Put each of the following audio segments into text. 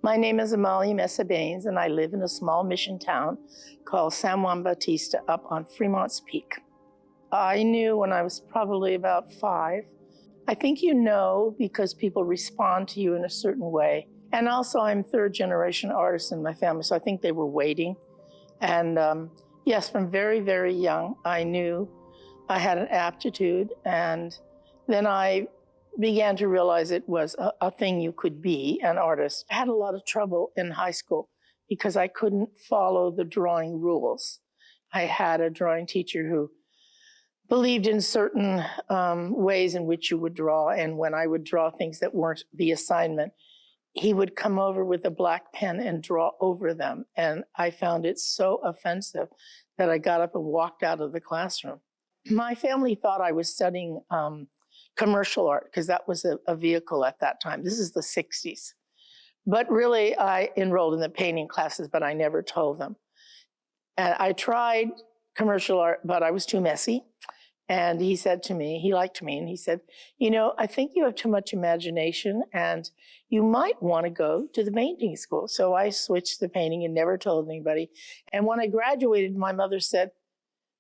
My name is Amalia Mesa-Bains, and I live in a small mission town called San Juan Bautista up on Fremont's Peak. I knew when I was probably about 5. I think you know because people respond to you in a certain way. And also I'm third generation artist in my family, so I think they were waiting. And yes, from very, very young, I knew I had an aptitude, and then I began to realize it was a thing you could be, an artist. I had a lot of trouble in high school because I couldn't follow the drawing rules. I had a drawing teacher who believed in certain ways in which you would draw, and when I would draw things that weren't the assignment, he would come over with a black pen and draw over them. And I found it so offensive that I got up and walked out of the classroom. My family thought I was studying commercial art because that was a vehicle at that time. This is the 60s. But really, I enrolled in the painting classes, but I never told them. And I tried commercial art, but I was too messy. And he said to me, he liked me, and he said, you know, I think you have too much imagination and you might want to go to the painting school. So I switched to painting and never told anybody. And when I graduated, my mother said,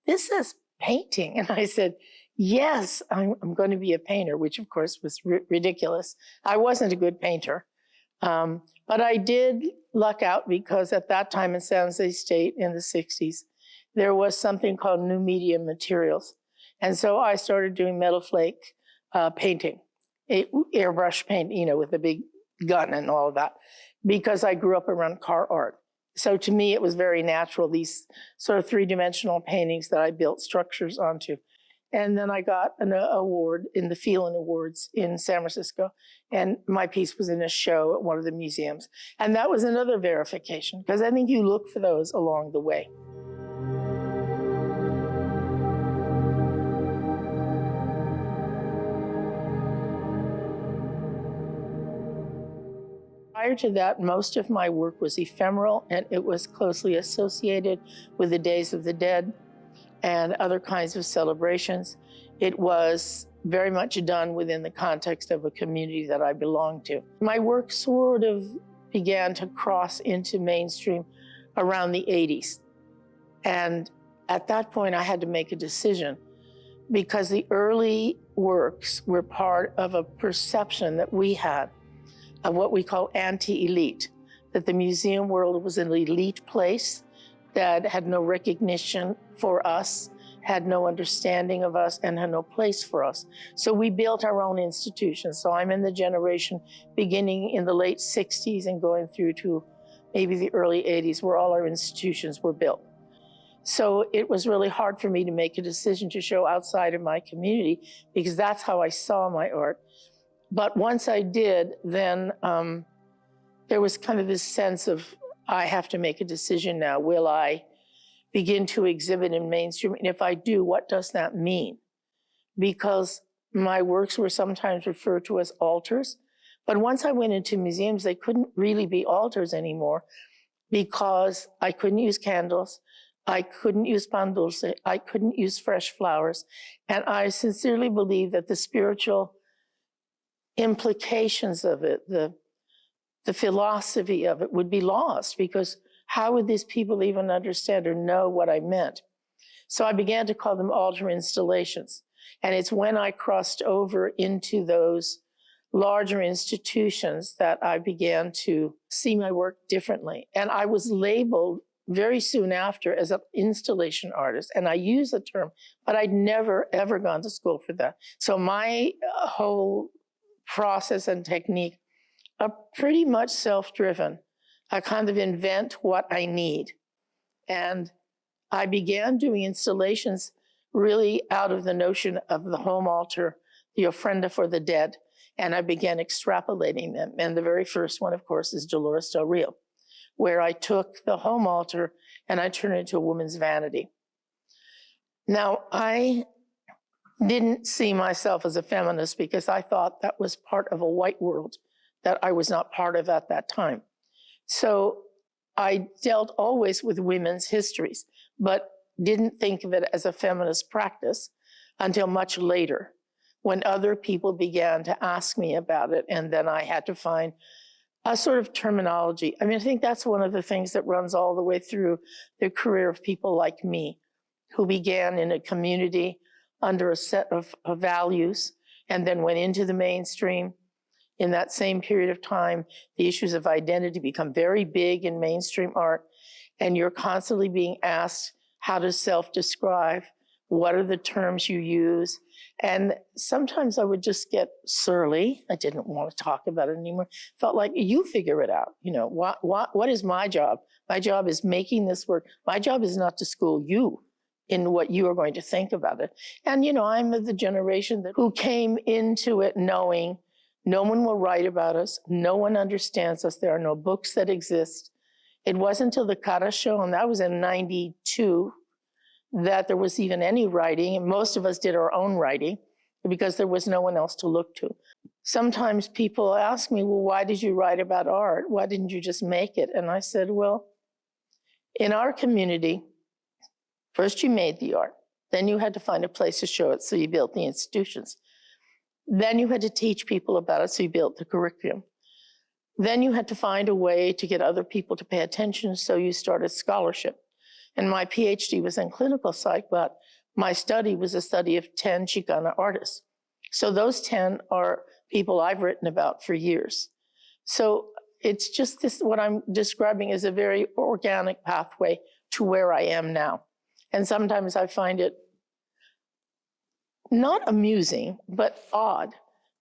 this is painting. And I said, yes, I'm going to be a painter, which of course was ridiculous. I wasn't a good painter. But I did luck out because at that time in San Jose State in the 60s, there was something called new media materials. And so I started doing metal flake painting, airbrush paint, you know, with a big gun and all of that, because I grew up around car art. So to me, it was very natural, these sort of three-dimensional paintings that I built structures onto. And then I got an award in the Phelan Awards in San Francisco, and my piece was in a show at one of the museums. And that was another verification, because I think you look for those along the way. Prior to that, most of my work was ephemeral, and it was closely associated with the Days of the Dead and other kinds of celebrations. It was very much done within the context of a community that I belonged to. My work sort of began to cross into mainstream around the 80s. And at that point, I had to make a decision because the early works were part of a perception that we had of what we call anti-elite, that the museum world was an elite place that had no recognition for us, had no understanding of us, and had no place for us. So we built our own institutions. So I'm in the generation beginning in the late 60s and going through to maybe the early 80s where all our institutions were built. So it was really hard for me to make a decision to show outside of my community because that's how I saw my art. But once I did, then there was kind of this sense of, I have to make a decision now. Will I begin to exhibit in mainstream? And if I do, what does that mean? Because my works were sometimes referred to as altars. But once I went into museums, they couldn't really be altars anymore because I couldn't use candles. I couldn't use pan dulce. I couldn't use fresh flowers. And I sincerely believe that the spiritual implications of it, the philosophy of it would be lost because how would these people even understand or know what I meant? So I began to call them altar installations. And it's when I crossed over into those larger institutions that I began to see my work differently. And I was labeled very soon after as an installation artist. And I use the term, but I'd never, ever gone to school for that. So my whole process and technique are pretty much self-driven. I kind of invent what I need. And I began doing installations really out of the notion of the home altar, the ofrenda for the dead, and I began extrapolating them. And the very first one, of course, is Dolores del Rio, where I took the home altar and I turned it into a woman's vanity. Now, I didn't see myself as a feminist because I thought that was part of a white world that I was not part of at that time. So I dealt always with women's histories, but didn't think of it as a feminist practice until much later when other people began to ask me about it. And then I had to find a sort of terminology. I mean, I think that's one of the things that runs all the way through the career of people like me, who began in a community under a set of values and then went into the mainstream. In that same period of time, the issues of identity become very big in mainstream art, and you're constantly being asked how to self-describe, what are the terms you use, and sometimes I would just get surly. I didn't want to talk about it anymore. Felt like, you figure it out. You know, what is my job? My job is making this work. My job is not to school you in what you are going to think about it. And, you know, I'm of the generation who came into it knowing no one will write about us. No one understands us. There are no books that exist. It wasn't until the Cara show, and that was in '92, that there was even any writing. And most of us did our own writing because there was no one else to look to. Sometimes people ask me, well, why did you write about art? Why didn't you just make it? And I said, well, in our community, first you made the art. Then you had to find a place to show it, so you built the institutions. Then you had to teach people about it, so you built the curriculum. Then you had to find a way to get other people to pay attention, so you started scholarship. And my PhD was in clinical psych, but my study was a study of 10 Chicana artists. So those 10 are people I've written about for years. So it's just this, what I'm describing is a very organic pathway to where I am now. And sometimes I find it not amusing, but odd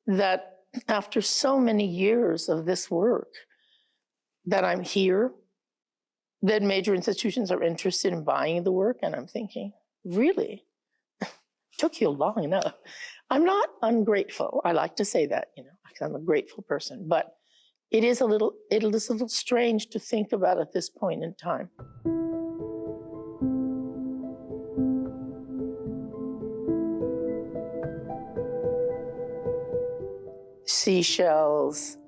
that after so many years of this work, that I'm here, that major institutions are interested in buying the work, and I'm thinking, really? Took you long enough. I'm not ungrateful. I like to say that, you know, because I'm a grateful person, but it is a little strange to think about at this point in time. Seashells,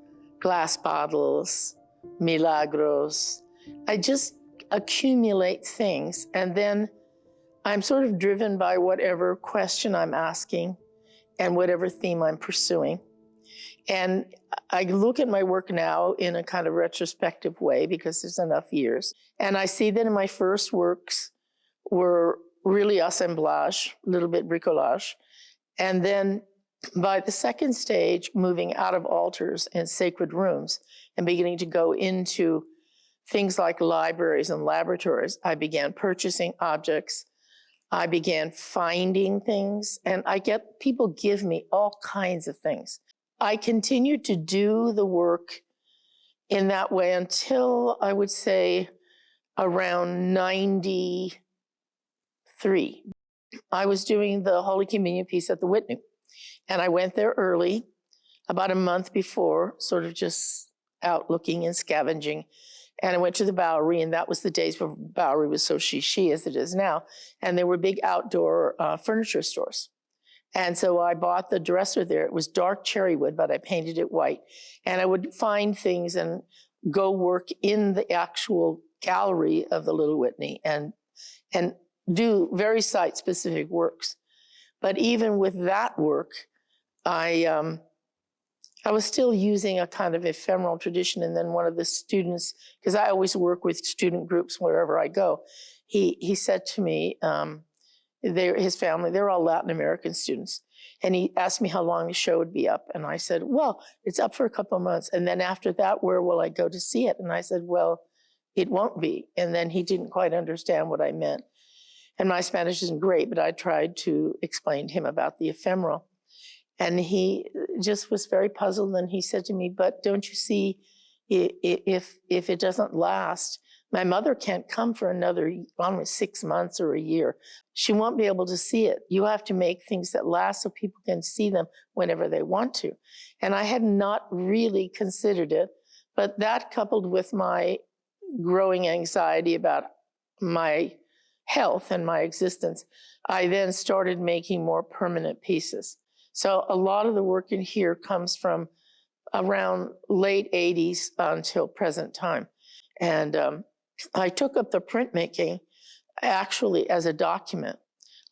glass bottles, milagros. I just accumulate things, and then I'm sort of driven by whatever question I'm asking and whatever theme I'm pursuing. And I look at my work now in a kind of retrospective way because there's enough years. And I see that in my first works were really assemblage, a little bit bricolage. And then by the second stage, moving out of altars and sacred rooms and beginning to go into things like libraries and laboratories, I began purchasing objects. I began finding things, and people give me all kinds of things. I continued to do the work in that way until I would say around '93. I was doing the Holy Communion piece at the Whitney, and I went there early, about a month before, sort of just out looking and scavenging. And I went to the Bowery, and that was the days before Bowery was so she as it is now. And there were big outdoor furniture stores. And so I bought the dresser there. It was dark cherry wood, but I painted it white. And I would find things and go work in the actual gallery of the Little Whitney and do very site-specific works. But even with that work, I was still using a kind of ephemeral tradition. And then one of the students, because I always work with student groups wherever I go, he said to me, his family, they're all Latin American students. And he asked me how long the show would be up. And I said, well, it's up for a couple of months. And then after that, where will I go to see it? And I said, well, it won't be. And then he didn't quite understand what I meant. And my Spanish isn't great, but I tried to explain to him about the ephemeral. And he just was very puzzled, and he said to me, but don't you see, if it doesn't last, my mother can't come for another almost 6 months or a year. She won't be able to see it. You have to make things that last so people can see them whenever they want to. And I had not really considered it, but that coupled with my growing anxiety about my health and my existence, I then started making more permanent pieces. So a lot of the work in here comes from around late 80s until present time. And I took up the printmaking actually as a document.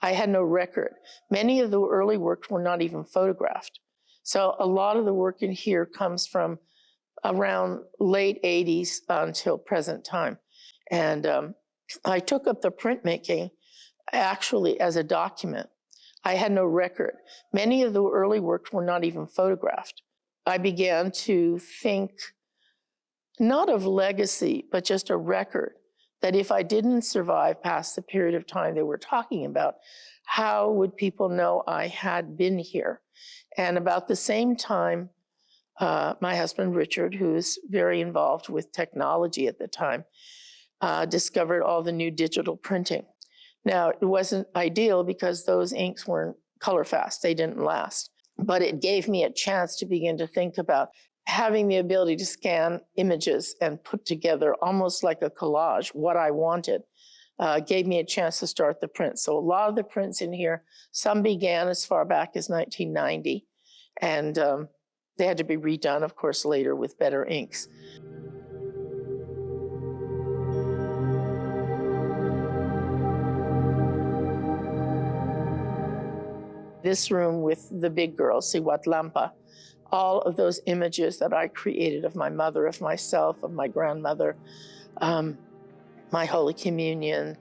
I had no record. Many of the early works were not even photographed. So a lot of the work in here comes from around late 80s until present time. And I took up the printmaking actually as a document. I had no record. Many of the early works were not even photographed. I began to think not of legacy, but just a record, that if I didn't survive past the period of time they were talking about, how would people know I had been here? And about the same time, my husband, Richard, who was very involved with technology at the time, discovered all the new digital printing. Now, it wasn't ideal because those inks weren't color fast, they didn't last. But it gave me a chance to begin to think about having the ability to scan images and put together almost like a collage what I wanted. Gave me a chance to start the print. So a lot of the prints in here, some began as far back as 1990, and they had to be redone, of course, later with better inks. This room with the big girls, Sihuatlampa, all of those images that I created of my mother, of myself, of my grandmother, my Holy Communion,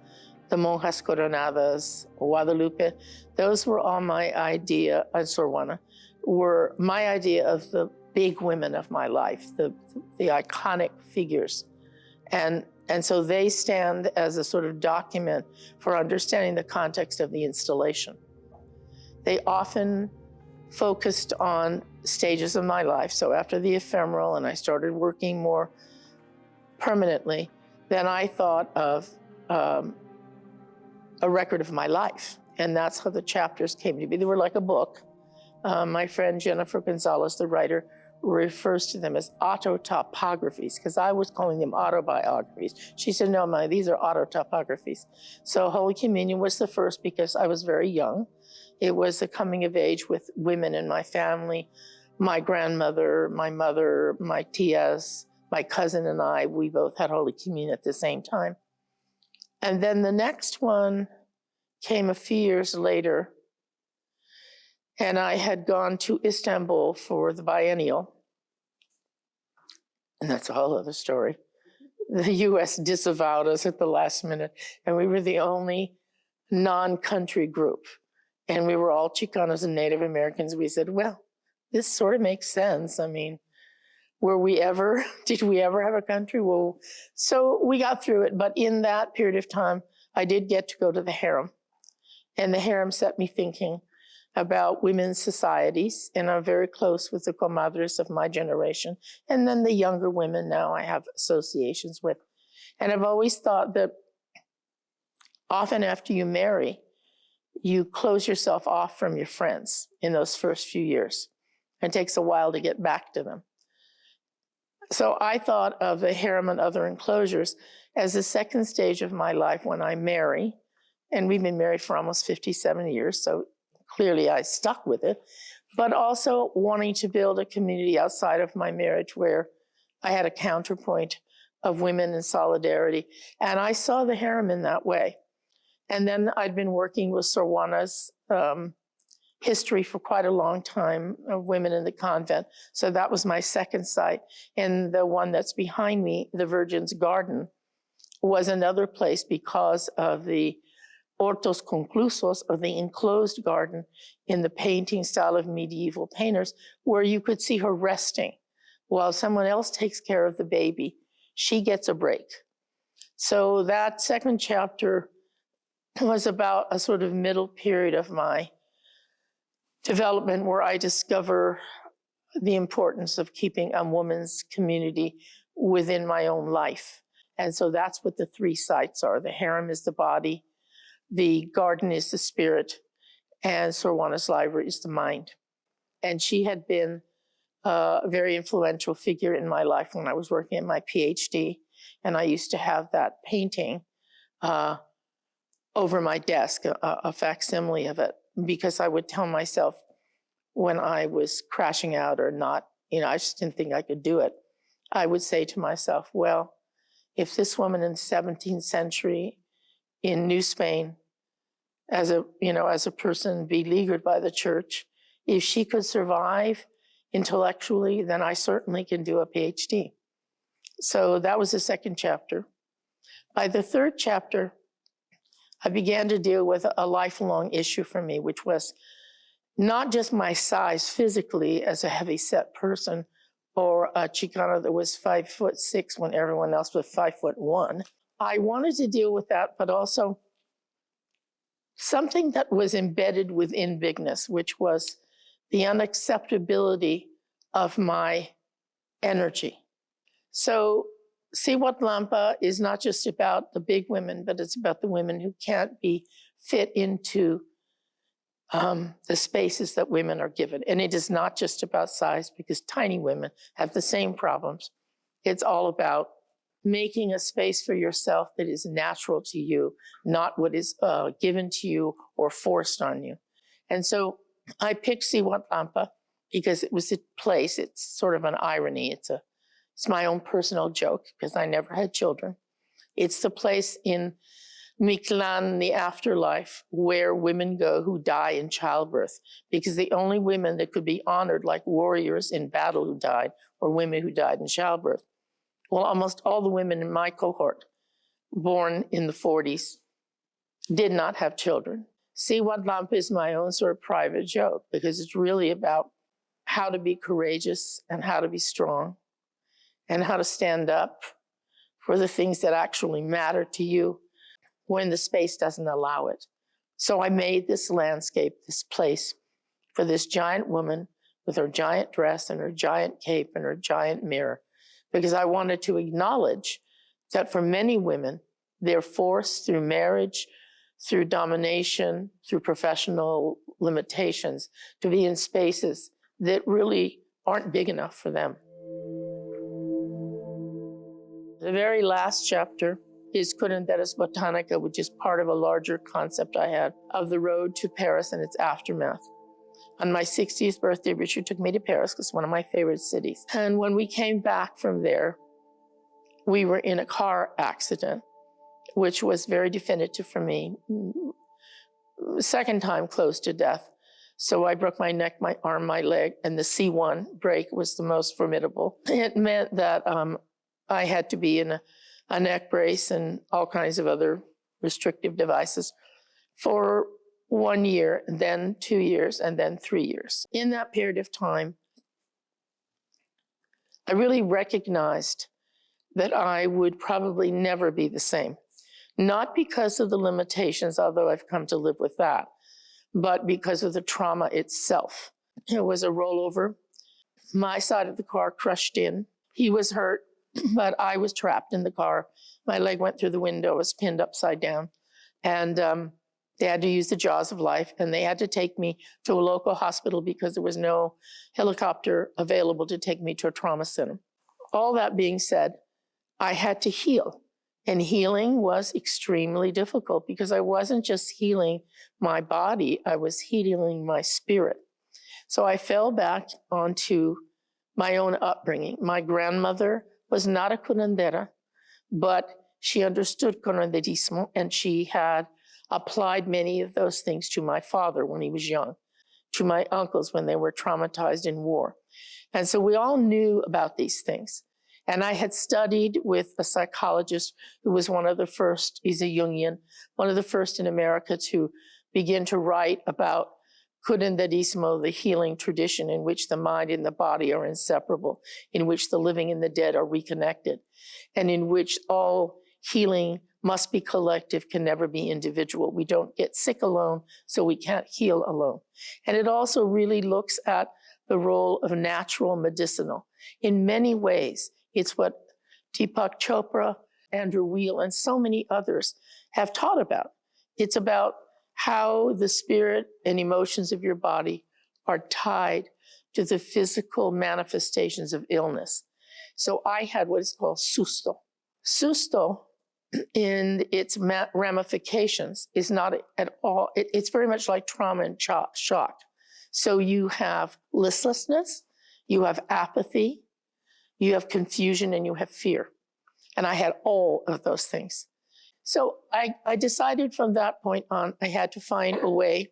the Monjas Coronadas, Guadalupe, those were all my idea, Sor Juana, were my idea of the big women of my life, the iconic figures. And so they stand as a sort of document for understanding the context of the installation. They often focused on stages of my life. So after the ephemeral and I started working more permanently, then I thought of a record of my life. And that's how the chapters came to be. They were like a book. My friend Jennifer Gonzalez, the writer, refers to them as autotopographies, because I was calling them autobiographies. She said, no, Maya, these are autotopographies. So Holy Communion was the first because I was very young. It was a coming of age with women in my family. My grandmother, my mother, my tias, my cousin and I, we both had Holy Communion at the same time. And then the next one came a few years later, and I had gone to Istanbul for the biennial. And that's a whole other story. The US disavowed us at the last minute, and we were the only non-country group. And we were all Chicanos and Native Americans. We said, well, this sort of makes sense. I mean, did we ever have a country? Well, so we got through it. But in that period of time, I did get to go to the harem. And the harem set me thinking about women's societies. And I'm very close with the comadres of my generation. And then the younger women now I have associations with. And I've always thought that often after you marry, you close yourself off from your friends in those first few years. It takes a while to get back to them. So I thought of the harem and other enclosures as the second stage of my life when I marry. And we've been married for almost 57 years, so clearly I stuck with it. But also wanting to build a community outside of my marriage where I had a counterpoint of women in solidarity. And I saw the harem in that way. And then I'd been working with Sor Juana's history for quite a long time of women in the convent. So that was my second site. And the one that's behind me, the Virgin's Garden, was another place because of the hortos conclusos, or the enclosed garden in the painting style of medieval painters, where you could see her resting while someone else takes care of the baby. She gets a break. So that second chapter was about a sort of middle period of my development where I discover the importance of keeping a woman's community within my own life. And so that's what the three sites are. The harem is the body, the garden is the spirit, and Sor Juana's library is the mind. And she had been a very influential figure in my life when I was working at my PhD. And I used to have that painting over my desk, a facsimile of it, because I would tell myself when I was crashing out or not, I just didn't think I could do it. I would say to myself, well, if this woman in the 17th century in New Spain, as a person beleaguered by the church, if she could survive intellectually, then I certainly can do a PhD. So that was the second chapter. By the third chapter, I began to deal with a lifelong issue for me, which was not just my size physically as a heavy-set person or a Chicana that was 5'6" when everyone else was 5'1". I wanted to deal with that, but also something that was embedded within bigness, which was the unacceptability of my energy. So Cihuatlampa is not just about the big women, but it's about the women who can't be fit into the spaces that women are given. And it is not just about size, because tiny women have the same problems. It's all about making a space for yourself that is natural to you, not what is given to you or forced on you. And so I picked Cihuatlampa because it was a place. It's sort of an irony. It's my own personal joke, because I never had children. It's the place in Mictlan, the afterlife, where women go who die in childbirth, because the only women that could be honored like warriors in battle who died were women who died in childbirth. Well, almost all the women in my cohort, born in the 40s, did not have children. Cihuatlampa is my own sort of private joke, because it's really about how to be courageous and how to be strong and how to stand up for the things that actually matter to you when the space doesn't allow it. So I made this landscape, this place, for this giant woman with her giant dress and her giant cape and her giant mirror, because I wanted to acknowledge that for many women, they're forced through marriage, through domination, through professional limitations, to be in spaces that really aren't big enough for them. The very last chapter is Curanderas Botanica, which is part of a larger concept I had of the road to Paris and its aftermath. On my 60th birthday, Richard took me to Paris, because it's one of my favorite cities. And when we came back from there, we were in a car accident, which was very definitive for me. Second time close to death. So I broke my neck, my arm, my leg, and the C1 break was the most formidable. It meant that I had to be in a neck brace and all kinds of other restrictive devices for 1 year, then 2 years, and then 3 years. In that period of time, I really recognized that I would probably never be the same. Not because of the limitations, although I've come to live with that, but because of the trauma itself. It was a rollover. My side of the car crushed in. He was hurt, but I was trapped in the car. My leg went through the window, was pinned upside down. And they had to use the jaws of life, and they had to take me to a local hospital because there was no helicopter available to take me to a trauma center. All that being said, I had to heal. And healing was extremely difficult, because I wasn't just healing my body, I was healing my spirit. So I fell back onto my own upbringing. My grandmother was not a curandera, but she understood curanderismo, and she had applied many of those things to my father when he was young, to my uncles when they were traumatized in war. And so we all knew about these things. And I had studied with a psychologist who was one of the first, he's a Jungian, one of the first in America to begin to write about curanderismo, the healing tradition in which the mind and the body are inseparable, in which the living and the dead are reconnected, and in which all healing must be collective, can never be individual. We don't get sick alone, so we can't heal alone. And it also really looks at the role of natural medicinal. In many ways, it's what Deepak Chopra, Andrew Weil, and so many others have taught about. It's about how the spirit and emotions of your body are tied to the physical manifestations of illness. So I had what is called susto. Susto, in its ramifications, is not at all, it's very much like trauma and shock. So you have listlessness, you have apathy, you have confusion, and you have fear. And I had all of those things. So I decided from that point on, I had to find a way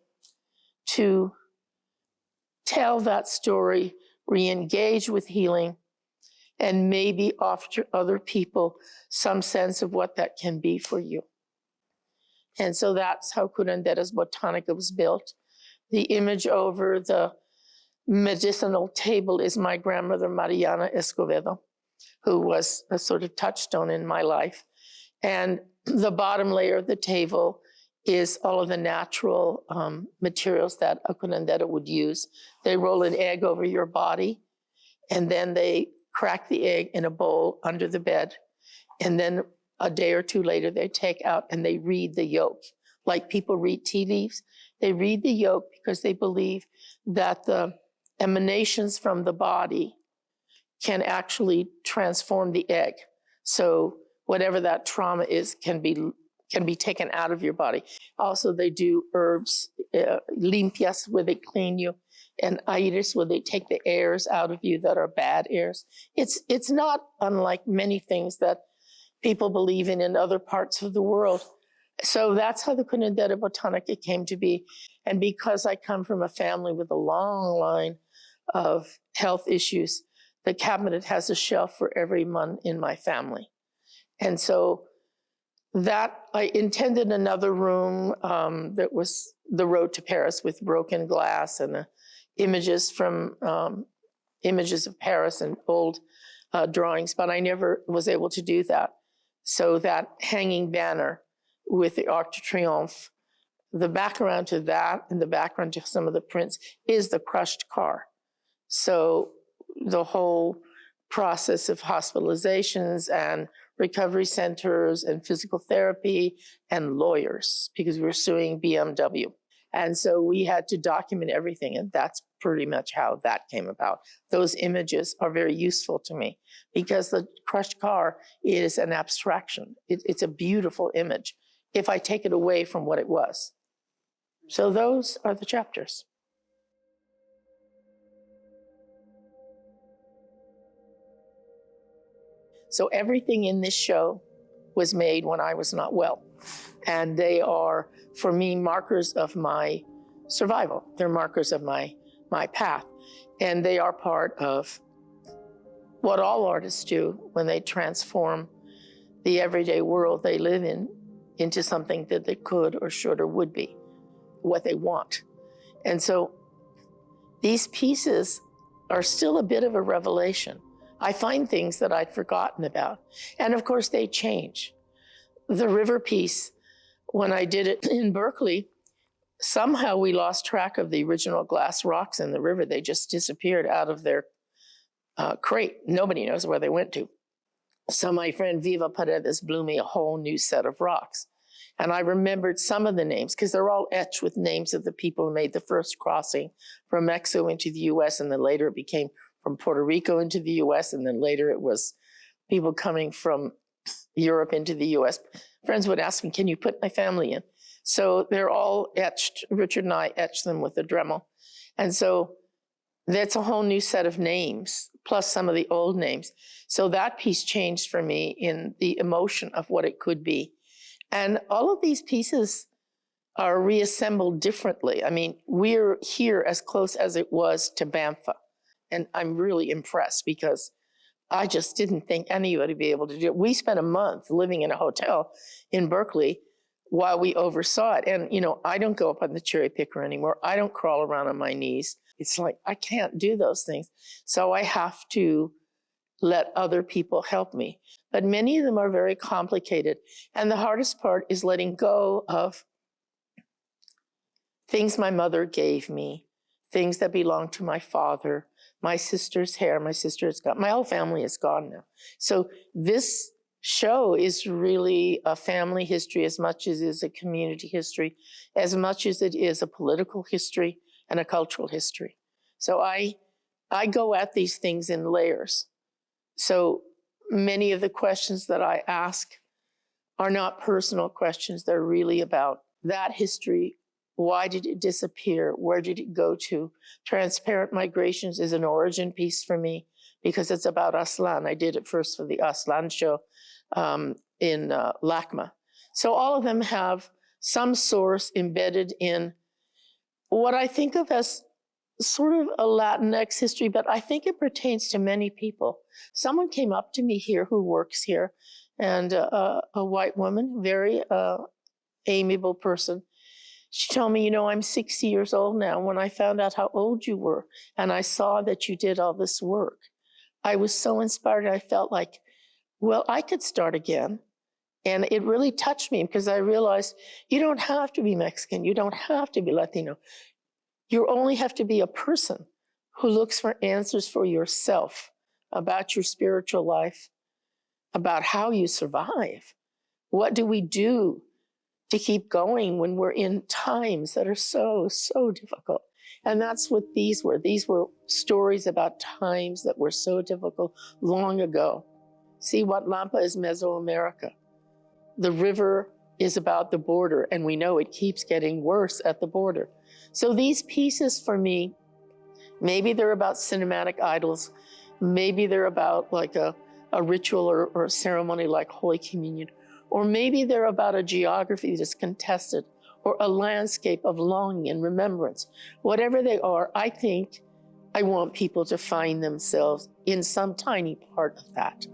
to tell that story re-engage with healing, and maybe offer to other people some sense of what that can be for you. And so that's how Curanderas Botanica was built. The image over the medicinal table is my grandmother, Mariana Escovedo, who was a sort of touchstone in my life. And the bottom layer of the table is all of the natural materials that a curandera would use. They roll an egg over your body, and then they crack the egg in a bowl under the bed. And then a day or two later, they take out and they read the yolk. Like people read tea leaves, they read the yolk because they believe that the emanations from the body can actually transform the egg. So whatever that trauma is can be taken out of your body. Also, they do herbs, limpias, where they clean you, and aires, where they take the airs out of you that are bad airs. It's not unlike many things that people believe in other parts of the world. So that's how the Curandera Botanica came to be. And because I come from a family with a long line of health issues, the cabinet has a shelf for every one in my family. And so that I intended another room that was the road to Paris with broken glass and images from images of Paris and old drawings, but I never was able to do that. So that hanging banner with the Arc de Triomphe, the background to that and the background to some of the prints is the crushed car. So the whole process of hospitalizations and recovery centers and physical therapy and lawyers, because we were suing BMW. And so we had to document everything, and that's pretty much how that came about. Those images are very useful to me because the crushed car is an abstraction. It's a beautiful image if I take it away from what it was. So those are the chapters. So everything in this show was made when I was not well. And they are, for me, markers of my survival. They're markers of my path. And they are part of what all artists do when they transform the everyday world they live in into something that they could or should or would be, what they want. And so these pieces are still a bit of a revelation. I find things that I'd forgotten about. And of course, they change. The river piece, when I did it in Berkeley, somehow we lost track of the original glass rocks in the river. They just disappeared out of their crate. Nobody knows where they went to. So my friend Viva Paredes blew me a whole new set of rocks. And I remembered some of the names because they're all etched with names of the people who made the first crossing from Mexico into the US, and then later it became from Puerto Rico into the US, and then later it was people coming from Europe into the US. Friends would ask me, can you put my family in? So they're all etched. Richard and I etched them with a Dremel. And so that's a whole new set of names, plus some of the old names. So that piece changed for me in the emotion of what it could be. And all of these pieces are reassembled differently. I mean, we're here as close as it was to Bamfa. And I'm really impressed because I just didn't think anybody would be able to do it. We spent a month living in a hotel in Berkeley while we oversaw it. And, you know, I don't go up on the cherry picker anymore. I don't crawl around on my knees. It's like, I can't do those things. So I have to let other people help me. But many of them are very complicated. And the hardest part is letting go of things my mother gave me, things that belong to my father, my sister's hair. My sister is gone. My whole family is gone now. So this show is really a family history as much as it is a community history, as much as it is a political history and a cultural history. So I go at these things in layers. So many of the questions that I ask are not personal questions. They're really about that history. Why did it disappear? Where did it go to? Transparent Migrations is an origin piece for me because it's about Aslan. I did it first for the Aslan show in LACMA. So all of them have some source embedded in what I think of as sort of a Latinx history, but I think it pertains to many people. Someone came up to me here who works here, and a white woman, very amiable person. She told me, I'm 60 years old now. When I found out how old you were and I saw that you did all this work, I was so inspired. I felt like, well, I could start again. And it really touched me because I realized you don't have to be Mexican. You don't have to be Latino. You only have to be a person who looks for answers for yourself about your spiritual life, about how you survive. What do we do to keep going when we're in times that are so, so difficult? And that's what these were. These were stories about times that were so difficult long ago. See, Huatlampa is Mesoamerica. The river is about the border, and we know it keeps getting worse at the border. So these pieces for me, maybe they're about cinematic idols, maybe they're about like a ritual or a ceremony like Holy Communion, or maybe they're about a geography that's contested, or a landscape of longing and remembrance. Whatever they are, I think I want people to find themselves in some tiny part of that.